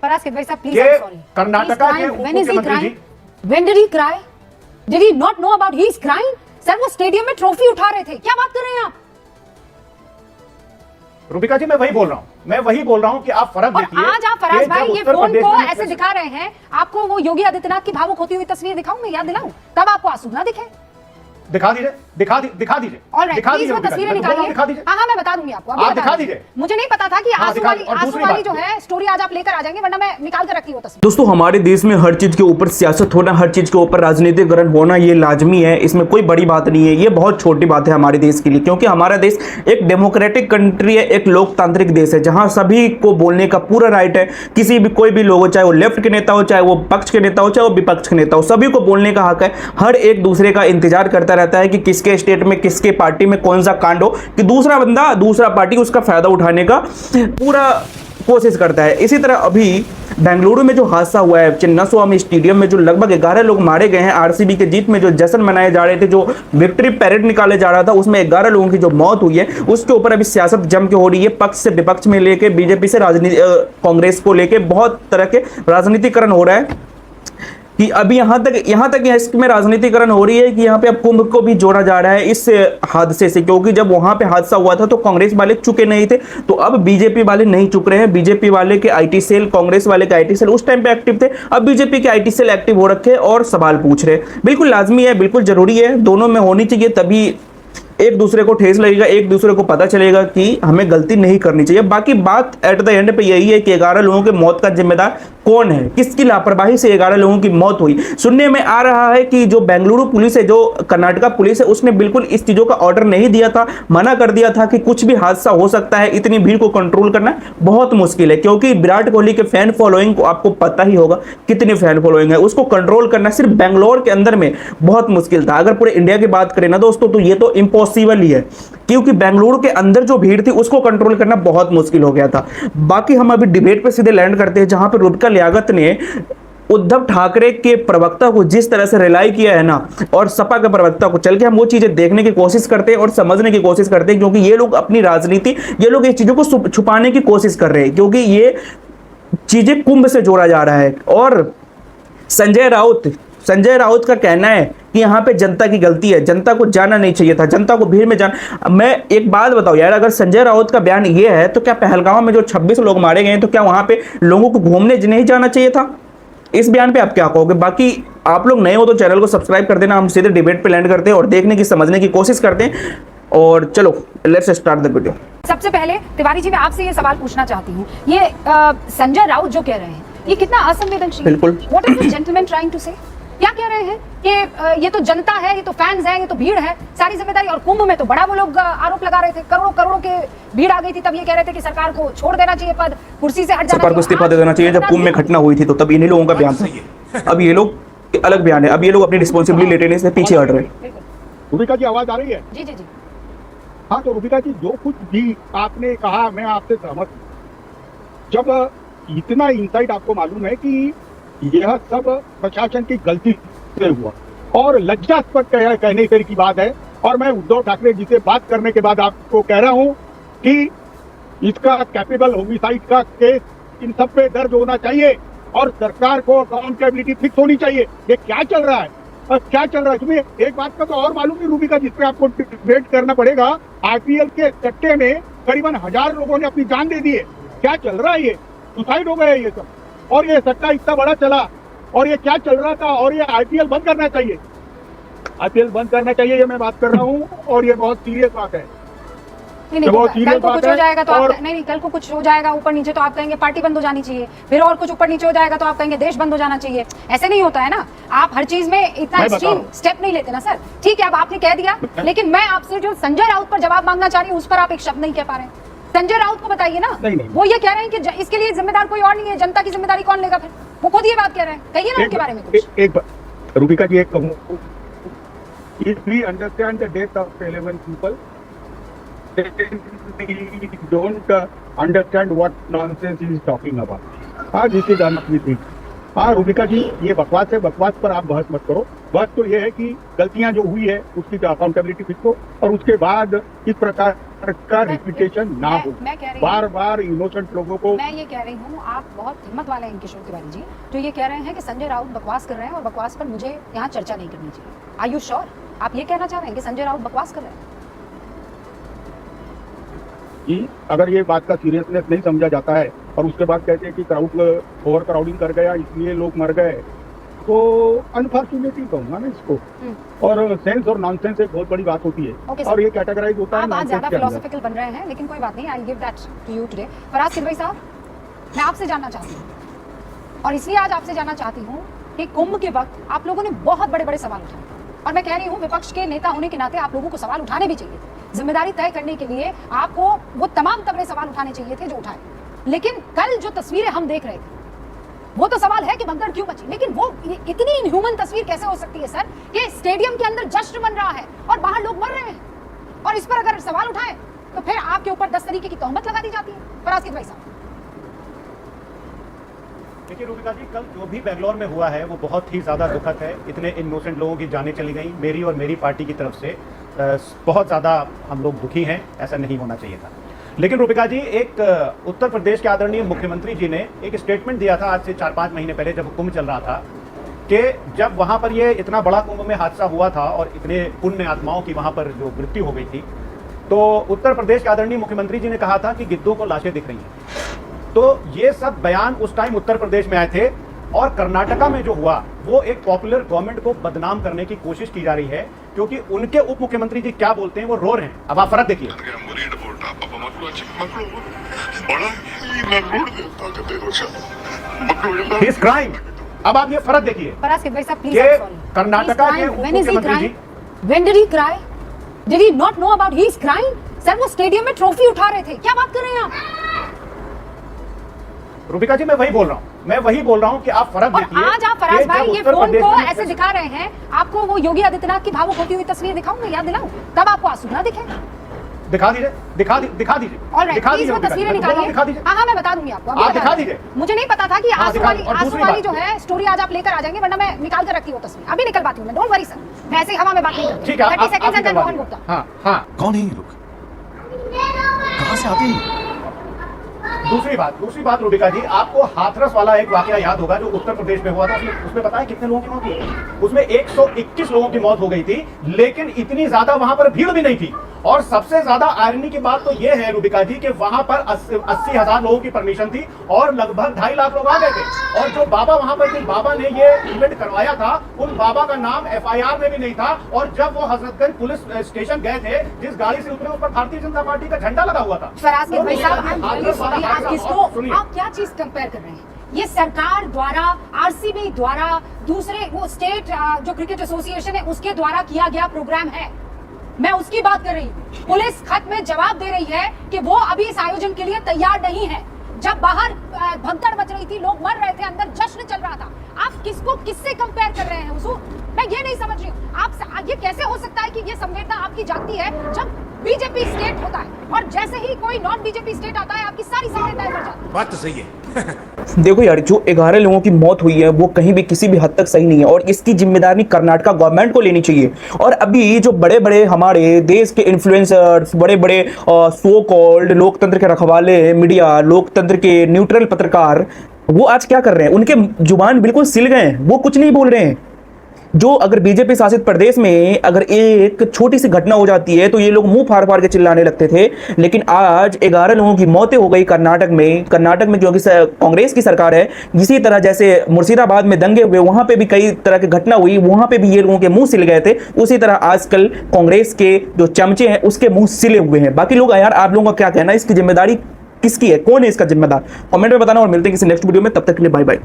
Paras Kidwai sir, please, I'm sorry. Karnataka के When is he मुख्यमंत्री crying? जी, When did he cry? Did he not know about he's crying? Sir वो stadium में trophy उठा रहे थे, क्या बात कर रहे हैं आप? रूबिका जी मैं वही बोल रहा हूं कि आप फर्क और देखिए। आज आप फराज भाई ये उत्तर फोन प्रदेश को में ऐसे दिखा रहे हैं, आपको वो योगी आदित्यनाथ की भावुक होती हुई तस्वीर दिखाऊं, मैं याद दिलाऊं, तब आपको आंसू ना दिखे। दिखा दीजिए, दिखा दीजिए। ऑलराइट, प्लीज वो तस्वीरें निकालिए। दिखा दीजिए। हाँ मैं बता दूंगी आपको, आप दिखा दीजिए। मुझे नहीं पता था कि हाँ, आंसू वाली जो है स्टोरी आज आप लेकर आ जाएंगे, वरना मैं निकाल कर रखी वो तस्वीर। दोस्तों हमारे देश में हर चीज के ऊपर सियासत होना, हर चीज के ऊपर राजनीतिकरण होना ये लाजमी है, इसमें कोई बड़ी बात नहीं है। ये बहुत छोटी बात है हमारे देश के लिए, क्योंकि हमारा देश एक डेमोक्रेटिक कंट्री है, एक लोकतांत्रिक देश है, जहां सभी को बोलने का पूरा राइट है। किसी भी कोई भी लोग हो, चाहे वो लेफ्ट के नेता हो, चाहे वो पक्ष के नेता हो, चाहे वो विपक्ष के नेता हो, सभी को बोलने का हक है। हर एक दूसरे का इंतजार करता रहता है कि किसके स्टेट में, किसके पार्टी में कौन सा कांड हो, कि दूसरा पार्टी उसका फायदा उठाने का पूरा कोशिश करता है। इसी तरह अभी बेंगलुरु में जो हादसा हुआ है, चिन्नास्वामी स्टेडियम में जो लगभग 11 लोग मारे गए हैं, आरसीबी के जीत में जो जश्न मनाए जा रहे थे, जो विक्ट्री पैरेड निकाले जा रहा था, उसमें 11 लोगों की जो मौत हुई है, उसके ऊपर अभी सियासत जम के हो रही है। पक्ष से विपक्ष में लेके, बीजेपी से राजनीति, कांग्रेस को लेके बहुत तरह के राजनीतिकरण हो रहा है कि अभी यहां तक इसमें राजनीतिकरण हो रही है कि यहां पे अब कुंभ को भी जोड़ा जा रहा है इस हादसे से, क्योंकि जब वहां पे हादसा हुआ था तो कांग्रेस वाले चुके नहीं थे, तो अब बीजेपी वाले नहीं चुक रहे हैं। बीजेपी वाले के आईटी सेल, कांग्रेस वाले के आईटी सेल उस टाइम पे एक्टिव थे, अब बीजेपी के आईटी सेल एक्टिव हो रखे और सवाल पूछ रहे। बिल्कुल लाजमी है, बिल्कुल जरूरी है, दोनों में होनी चाहिए, तभी एक दूसरे को ठेस लगेगा, एक दूसरे को पता चलेगा कि हमें गलती नहीं करनी चाहिए। बाकी बात एट द एंड पे यही है कि 11 लोगों के मौत का जिम्मेदार कौन है, किसकी लापरवाही से 11 लोगों की मौत हुई। सुनने में आ रहा है कि जो बेंगलुरु पुलिस है, जो कर्नाटका पुलिस है, उसने बिल्कुल इस चीजों का ऑर्डर नहीं दिया था, मना कर दिया था कि कुछ भी हादसा हो सकता है, इतनी भीड़ को कंट्रोल करना बहुत मुश्किल है, क्योंकि विराट कोहली के फैन फॉलोइंग को आपको पता ही होगा कितनी फैन फॉलोइंग है, उसको कंट्रोल करना सिर्फ बेंगलोर के अंदर में बहुत मुश्किल था। अगर पूरे इंडिया की बात करें ना दोस्तों, तो ये तो इम्पॉसिबल ही है, क्योंकि बेंगलुरु के अंदर जो भीड़ थी उसको कंट्रोल करना बहुत मुश्किल हो गया था। बाकी हम अभी डिबेट पे सीधे लैंड करते हैं, जहां पे रूबिका लियाकत ने उद्धव ठाकरे के प्रवक्ता को जिस तरह से रिलाई किया है ना, और सपा के प्रवक्ता को, चल के हम वो चीजें देखने की कोशिश करते हैं और समझने की कोशिश करते हैं, क्योंकि ये लोग अपनी राजनीति, ये लोग ये चीजों को छुपाने की कोशिश कर रहे हैं, क्योंकि ये चीजें कुंभ से जोड़ा जा रहा है। और संजय राउत का कहना है कि यहाँ पे जनता की गलती है, जनता को जाना नहीं चाहिए था, जनता को भीड़ में जाना। मैं एक बात बताऊं यार, अगर संजय राउत का बयान ये है तो क्या पहलगांव में जो 26 लोग मारे गए, तो क्या वहां पे लोगों को घूमने नहीं जाना चाहिए था? इस बयान पे आप क्या कहोगे? बाकी आप लोग नए हो तो चैनल को सब्सक्राइब कर देना। हम सीधे डिबेट पे लैंड करते हैं और देखने की, समझने की कोशिश करते हैं। और चलो लेट्स स्टार्ट द वीडियो। सबसे पहले तिवारी जी मैं आपसे ये सवाल पूछना चाहती हूँ, ये संजय राउत जो कह रहे हैं ये कितना असंवेदनशील है? बिल्कुल। What is the gentleman trying to say? क्या कह रहे हैं कि ये तो जनता है, ये तो फैंस है, ये तो भीड़ है, सारी जिम्मेदारी। और कुंभ में तो बड़ा वो लोग आरोप लगा रहे थे, करोड़ों के भीड़ आ गई थी, तब ये कह रहे थे कि सरकार को छोड़ देना चाहिए, पद कुर्सी से हट जाना, सरकार को इस्तीफा दे देना चाहिए। जब कुंभ में घटना हुई थी तो तब इन्हीं लोगों का बयान था, अब ये लोग अलग बयान है, अब ये लोग अपनी रिस्पॉन्सिबिलिटी लेने से पीछे हट रहे हैं। रूबिका जी आवाज आ रही है? जी जी जी। हाँ, तो रूबिका जी जो कुछ भी आपने कहा मैं आपसे सहमत हूँ। जब इतना इंसाइट आपको मालूम है कि यह सब प्रशासन की गलती से हुआ और लज्जास्पद कहने की बात है, और मैं उद्धव ठाकरे जी से बात करने के बाद आपको कह रहा हूँ कि इसका कैपेबल होमिसाइड का केस इन सब पे दर्ज होना चाहिए और सरकार को अकाउंटेबिलिटी फिक्स होनी चाहिए। ये क्या चल रहा है, क्या चल रहा है? तुम्हें एक बात का तो और मालूम नहीं रूबिका, जिसपे आपको डिबेट करना पड़ेगा। आईपीएल के सट्टे में करीबन 1000 लोगों ने अपनी जान दे दी है। क्या चल रहा है? ये सुसाइड हो गए ये सब, और ये सट्टा इतना बड़ा चला, और ये क्या चल रहा था? और ये आईपीएल बंद करना चाहिए, आईपीएल बंद करना चाहिए, ये मैं बात कर रहा हूँ। और ये बहुत सीरियस बात है। नहीं, कल को कुछ हो जाएगा तो आप नहीं, कल को कुछ हो जाएगा ऊपर नीचे तो आप कहेंगे पार्टी बंद हो जानी चाहिए, फिर और कुछ ऊपर नीचे हो जाएगा तो आप कहेंगे देश बंद हो जाना चाहिए। ऐसे नहीं होता है ना, आप हर चीज में इतना एक्सट्रीम स्टेप नहीं लेते ना सर। ठीक है, अब आपने कह दिया, लेकिन मैं आपसे जो संजय राउत पर जवाब मांगना चाह रही हूँ उस पर आप एक शब्द नहीं कह पा रहे हैं। संजय राउत को बताइए ना। नहीं। वो ये कह रहे हैं कि इसके लिए जिम्मेदार कोई और नहीं है, जनता की जिम्मेदारी कौन लेगा? फिर वो खुद ये बात कह रहे हैं, कहिए ना उनके बारे में कुछ। एक रूबिका जी, एक कहूँ, if we understand the death of 11 people, they don't understand what nonsense he is talking about. हाँ, this is enough we think. हाँ रूबिका जी, ये बकवास है, बकवास पर आप बहस मत करो। बस तो ये है कि गलतियां जो हुई है उसकी अकाउंटेबिलिटी फिक्स हो, और उसके बाद इस प्रकार का रिपीटेशन ना हो। मैं कह रही हूँ, बार बार इनोसेंट लोगों को मैं ये कह रही हूँ, आप बहुत हिम्मत वाले हैं किशोर तिवारी जी, जो ये कह रहे हैं कि संजय राउत बकवास कर रहे हैं और बकवास पर मुझे यहाँ चर्चा नहीं करनी चाहिए। Are you sure? आप ये कहना चाह रहे हैं कि संजय राउत बकवास कर रहे हैं? कि अगर ये बात का सीरियसनेस नहीं समझा जाता है और उसके बाद कहते हैं कि क्राउड ओवर क्राउडिंग कर गया इसलिए लोग मर गए, तो अनफॉर्चुनेटली कहूंगा ना इसको। और सेंस और नॉनसेंस एक बहुत बड़ी बात होती है। Okay, और ये कैटेगराइज होता है आप आज nonsense ज्यादा के अंदर। फिलोसॉफिकल बन रहे हैं, लेकिन कोई बात नहीं, I give that to you today. Faraz Kidwai साहब, मैं आपसे जानना चाहती हूँ, और इसलिए आज आपसे जानना चाहती हूँ कि कुंभ के वक्त आप लोगों ने बहुत बड़े बड़े सवाल उठाए, और मैं कह रही हूँ विपक्ष के नेता होने के नाते आप लोगों को सवाल उठाने भी चाहिए। जिम्मेदारी तय करने के लिए आपको वो तमाम तगड़े सवाल उठाने चाहिए थे जो उठाए। लेकिन कल जो तस्वीरें हम देख रहे थे, वो तो सवाल है कि भगदड़ क्यों मची, लेकिन वो इतनी इनह्यूमन तस्वीर कैसे हो सकती है सर, कि स्टेडियम के अंदर जश्न बन रहा है और बाहर लोग मर रहे हैं, और इस पर अगर सवाल उठाए तो फिर आपके ऊपर 10 तरीके की तोहमत लगा दी जाती है। फराज किदवई साहब, देखिए रूबिका जी, कल जो भी बेंगलोर में हुआ है वो बहुत ही ज़्यादा दुखद है। इतने इनोसेंट लोगों की जानें चली गई। मेरी और मेरी पार्टी की तरफ से बहुत ज़्यादा हम लोग दुखी हैं, ऐसा नहीं होना चाहिए था। लेकिन रूबिका जी, एक उत्तर प्रदेश के आदरणीय मुख्यमंत्री जी ने एक स्टेटमेंट दिया था आज से 4-5 महीने पहले, जब कुंभ चल रहा था, कि जब वहाँ पर ये इतना बड़ा कुंभ में हादसा हुआ था और इतने पुण्य आत्माओं की वहाँ पर जो मृत्यु हो गई थी, तो उत्तर प्रदेश के आदरणीय मुख्यमंत्री जी ने कहा था कि गिद्धों को लाशें दिख रही हैं। तो ये सब बयान उस टाइम उत्तर प्रदेश में आए थे, और कर्नाटका में जो हुआ वो एक पॉपुलर गवर्नमेंट को बदनाम करने की कोशिश की जा रही है, क्योंकि उनके उप मुख्यमंत्री जी क्या बोलते हैं, वो रो रहे हैं। अब आप फर्क देखिए। He is crying। अब आप ये फर्क देखिए। फराज किदवई साहब, प्लीज, ये कर्नाटका के उप मुख्यमंत्री जी, When did he cry? Did he not know about he is crying? Sir, वो स्टेडियम में ट्रॉफी उठा रहे थे, क्या बात कर रहे हैं आप? रूबिका जी, मैं वही बोल रहा हूँ कि आप फर्क और देखिए। आज आप फराज कि भाई जब ये उत्तर फोन प्रदेश को में- ऐसे दिखा रहे हैं, आपको वो योगी आदित्यनाथ की भावुक होती हुई तस्वीर दिखाऊंगा, याद दिलाऊं, तब आपको आंसू ना दिखे। दिखा दीजिए, दिखा दीजिए, ऑलराइट, दिखा प्लीज वो रूबिका जी। तस्वीरें मैं तो बोल रहा हूँ, दिखा निकालिए। दीजिए। हाँ, मैं बता दूंगी आपको, अभी आप बता दिखा दूंगी। दीजिए। मुझे नहीं पता था कि हाँ, आंसू दिखा वाली दीजिए। और दूसरी वाली बात- जो है स्टोरी आज आप लेकर आ जाएंगे, वरना मैं निकाल कर रखती हूँ तस्वीर, अभी निकलवाती हूँ मैं, डोंट वरी सर, मैं ऐसे ही हवा में बात नहीं करती। ठीक है, 30 seconds and then निकलवा मोहन दीजिए। गुप्ता। हाँ हाँ। कौन है ये लोग? कहाँ से आते हैं? दूसरी बात रूबिका जी, आपको हाथरस वाला एक वाकया याद होगा जो उत्तर प्रदेश में हुआ था। उसमें पता है कितने लोगों की मौत हुई? उसमें 121 लोगों की मौत हो गई थी, लेकिन इतनी ज्यादा वहां पर भीड़ भी नहीं थी। और सबसे ज्यादा आयरनी की बात तो यह है रूबिका जी कि वहां पर 80,000 लोगों की परमिशन थी और लगभग 2.5 लाख लोग आ गए थे। और जो बाबा वहां पर, जिन बाबा ने ये इवेंट करवाया था, उन बाबा का नाम FIR में भी नहीं था। और जब वो हजरतगंज पुलिस स्टेशन गए थे, जिस गाड़ी से उतरे उस पर भारतीय जनता पार्टी का झंडा लगा हुआ था। फराज किदवई साहब, तो I'm really हाथरस वाला sorry, आप हादसा- किसको, सुनिए। आप क्या चीज कंपेयर कर रहे हैं? ये सरकार द्वारा, RCB द्वारा, दूसरे वो स्टेट जो क्रिकेट एसोसिएशन है उसके द्वारा किया गया प्रोग्राम है, मैं उसकी बात कर रही हूँ। पुलिस खत में जवाब दे रही है कि वो अभी इस आयोजन के लिए तैयार नहीं है। जब बाहर भगदड़ मच रही थी, लोग मर रहे थे, अंदर जश्न चल रहा था, आप किसको किससे कंपेयर कर रहे हैं हुजूर? मैं ये नहीं समझ रही हूँ। आप ये कैसे हो सकता है कि ये संवेदना आपकी जागती है जब बीजेपी स्टेट होता है, और जैसे ही कोई नॉन बीजेपी स्टेट आता है आपकी सारी संवेदनाएं मर जाती है। बात तो सही है। देखो यार, जो 11 लोगों की मौत हुई है वो कहीं भी किसी भी हद तक सही नहीं है, और इसकी जिम्मेदारी कर्नाटका गवर्नमेंट को लेनी चाहिए। और अभी जो बड़े बड़े हमारे देश के इन्फ्लुएंसर्स, बड़े बड़े सो कॉल्ड लोकतंत्र के रखवाले मीडिया, लोकतंत्र के न्यूट्रल पत्रकार, वो आज क्या कर रहे हैं? उनके जुबान बिल्कुल सिल गए हैं, वो कुछ नहीं बोल रहे हैं। जो अगर बीजेपी शासित प्रदेश में अगर एक छोटी सी घटना हो जाती है तो ये लोग मुंह फाड़ फाड़ के चिल्लाने लगते थे, लेकिन आज 11 लोगों की मौतें हो गई कर्नाटक में जो कि कांग्रेस की सरकार है। इसी तरह जैसे मुर्शिदाबाद में दंगे हुए, वहां पे भी कई तरह की घटना हुई, वहां पे भी ये लोगों के मुंह सिल गए थे। उसी तरह आजकल कांग्रेस के जो चमचे हैं उसके मुंह सिले हुए हैं। बाकी लोग यार, आप लोगों का क्या कहना है? इसकी जिम्मेदारी किसकी है? कौन है इसका जिम्मेदार? कमेंट में बताना, और मिलते हैं किसी नेक्स्ट वीडियो में। तब तक के लिए बाय बाय।